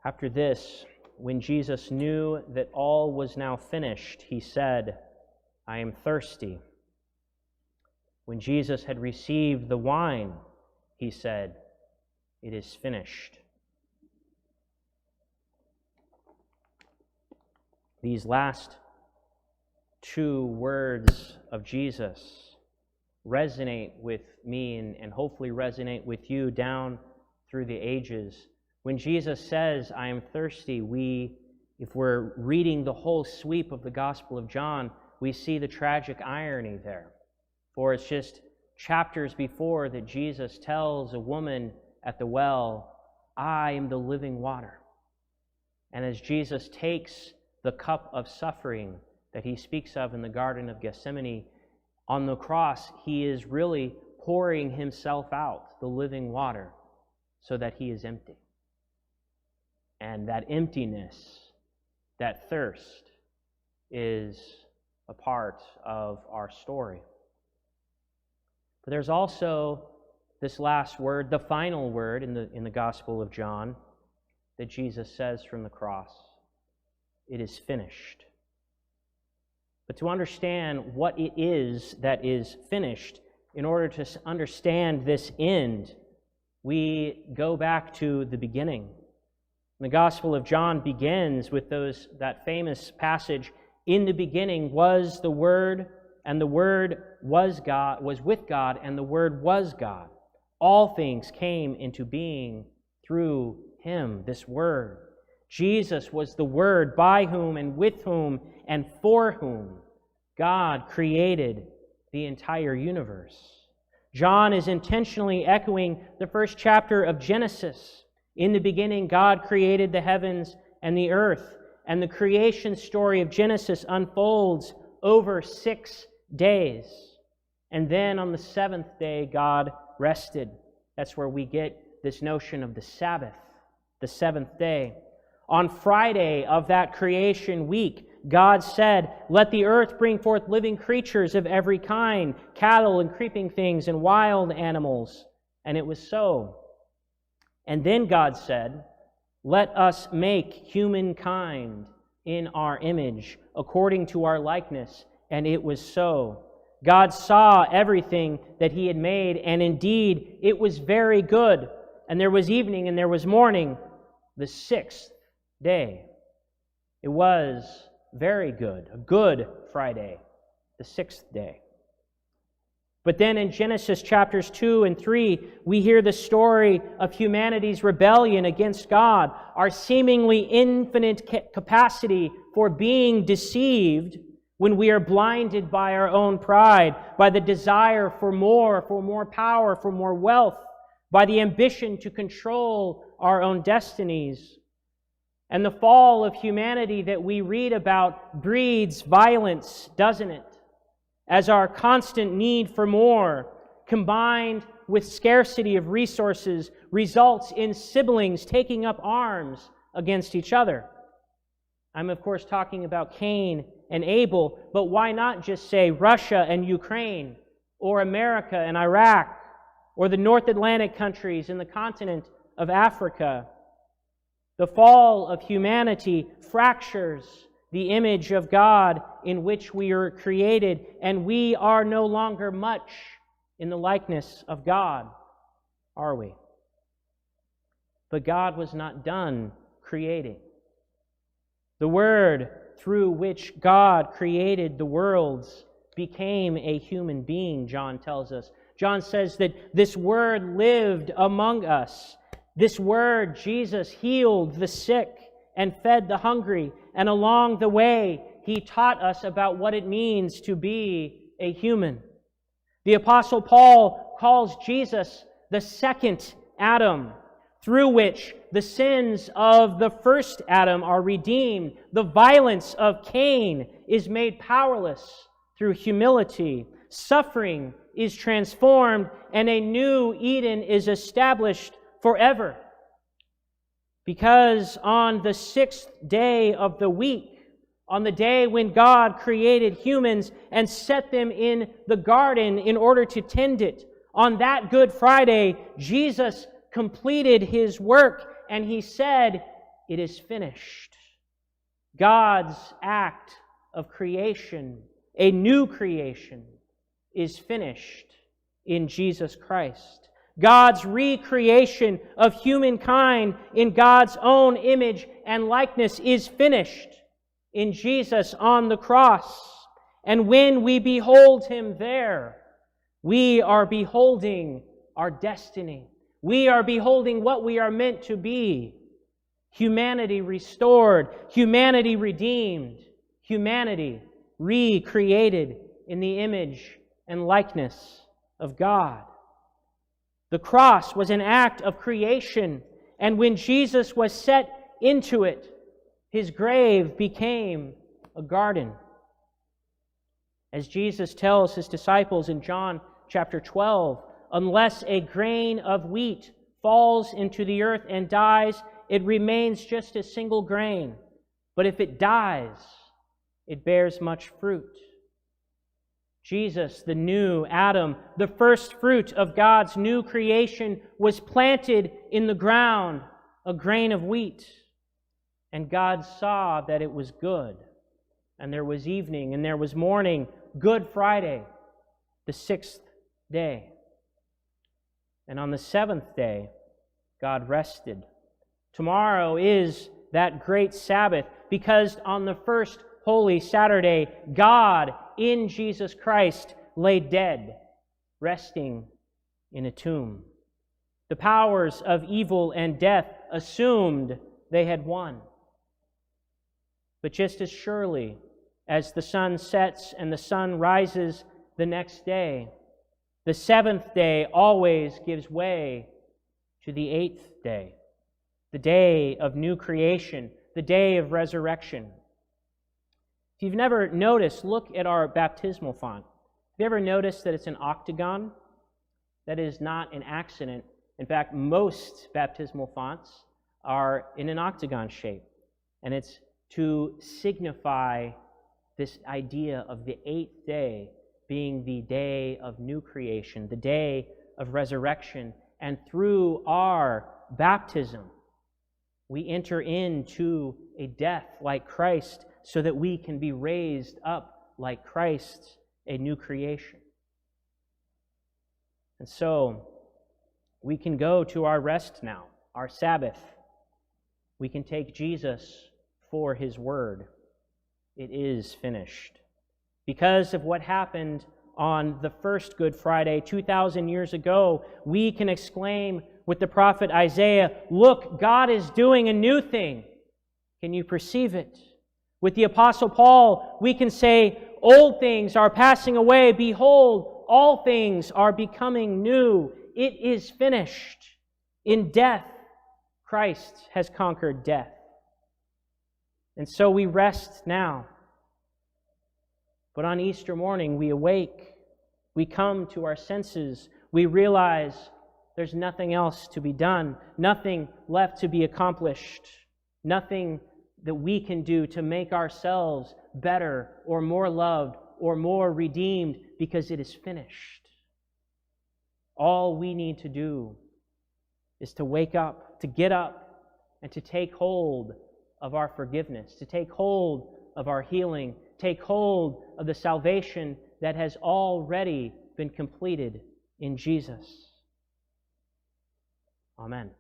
After this, when Jesus knew that all was now finished, he said, "I am thirsty." When Jesus had received the wine, he said, "It is finished." These last two words of Jesus resonate with me and hopefully resonate with you down through the ages. When Jesus says, "I am thirsty," if we're reading the whole sweep of the Gospel of John, we see the tragic irony there. For it's just chapters before that Jesus tells a woman at the well, "I am the living water." And as Jesus takes the cup of suffering that he speaks of in the Garden of Gethsemane, on the cross, he is really pouring himself out, the living water, so that he is empty. And that emptiness, that thirst, is a part of our story. But there's also this last word, the final word in the Gospel of John, that Jesus says from the cross. It is finished. But to understand what it is that is finished, in order to understand this end, we go back to the beginning. The Gospel of John begins with that famous passage, "In the beginning was the Word, and the Word was with God, and the Word was God. All things came into being through Him," this Word. Jesus was the Word by whom and with whom and for whom God created the entire universe. John is intentionally echoing the first chapter of Genesis. In the beginning, God created the heavens and the earth, and the creation story of Genesis unfolds over 6 days. And then on the seventh day, God rested. That's where we get this notion of the Sabbath, the seventh day. On Friday of that creation week, God said, "Let the earth bring forth living creatures of every kind, cattle and creeping things and wild animals." And it was so. And then God said, "Let us make humankind in our image, according to our likeness." And it was so. God saw everything that He had made, and indeed it was very good. And there was evening and there was morning, the 6th day. It was very good, a good Friday, the 6th day. But then in Genesis chapters 2 and 3, we hear the story of humanity's rebellion against God, our seemingly infinite capacity for being deceived when we are blinded by our own pride, by the desire for more power, for more wealth, by the ambition to control our own destinies. And the fall of humanity that we read about breeds violence, doesn't it? As our constant need for more, combined with scarcity of resources, results in siblings taking up arms against each other. I'm, of course, talking about Cain and Abel, but why not just say Russia and Ukraine, or America and Iraq, or the North Atlantic countries in the continent of Africa? The fall of humanity fractures the image of God in which we are created, and we are no longer much in the likeness of God, are we? But God was not done creating. The Word through which God created the worlds became a human being, John tells us. John says that this Word lived among us. This Word, Jesus, healed the sick and fed the hungry, and along the way, He taught us about what it means to be a human. The Apostle Paul calls Jesus the second Adam, through which the sins of the first Adam are redeemed. The violence of Cain is made powerless through humility. Suffering is transformed, and a new Eden is established forever. Because on the 6th day of the week, on the day when God created humans and set them in the garden in order to tend it, on that Good Friday, Jesus completed His work, and He said, it is finished. God's act of creation, a new creation, is finished in Jesus Christ. God's recreation of humankind in God's own image and likeness is finished in Jesus on the cross. And when we behold Him there, we are beholding our destiny. We are beholding what we are meant to be. Humanity restored, humanity redeemed, humanity recreated in the image and likeness of God. The cross was an act of creation, and when Jesus was set into it, His grave became a garden. As Jesus tells His disciples in John chapter 12, unless a grain of wheat falls into the earth and dies, it remains just a single grain. But if it dies, it bears much fruit. Jesus, the new Adam, the first fruit of God's new creation, was planted in the ground, a grain of wheat. And God saw that it was good. And there was evening, and there was morning, Good Friday, the 6th day. And on the 7th day, God rested. Tomorrow is that great Sabbath, because on the first Holy Saturday, God in Jesus Christ lay dead, resting in a tomb. The powers of evil and death assumed they had won. But just as surely as the sun sets and the sun rises the next day, the 7th day always gives way to the 8th day, the day of new creation, the day of resurrection. If you've never noticed, look at our baptismal font. Have you ever noticed that it's an octagon? That is not an accident. In fact, most baptismal fonts are in an octagon shape, and it's to signify this idea of the 8th day being the day of new creation, the day of resurrection. And through our baptism, we enter into a death like Christ so that we can be raised up like Christ, a new creation. And so, we can go to our rest now, our Sabbath. We can take Jesus for His word. It is finished. Because of what happened on the first Good Friday 2,000 years ago, we can exclaim with the prophet Isaiah, "Look, God is doing a new thing. Can you perceive it?" With the Apostle Paul, we can say, "Old things are passing away. Behold, all things are becoming new. It is finished." In death, Christ has conquered death. And so we rest now. But on Easter morning, we awake. We come to our senses. We realize there's nothing else to be done, nothing left to be accomplished, nothing that we can do to make ourselves better or more loved or more redeemed, because it is finished. All we need to do is to wake up, to get up, and to take hold of our forgiveness, to take hold of our healing, take hold of the salvation that has already been completed in Jesus. Amen.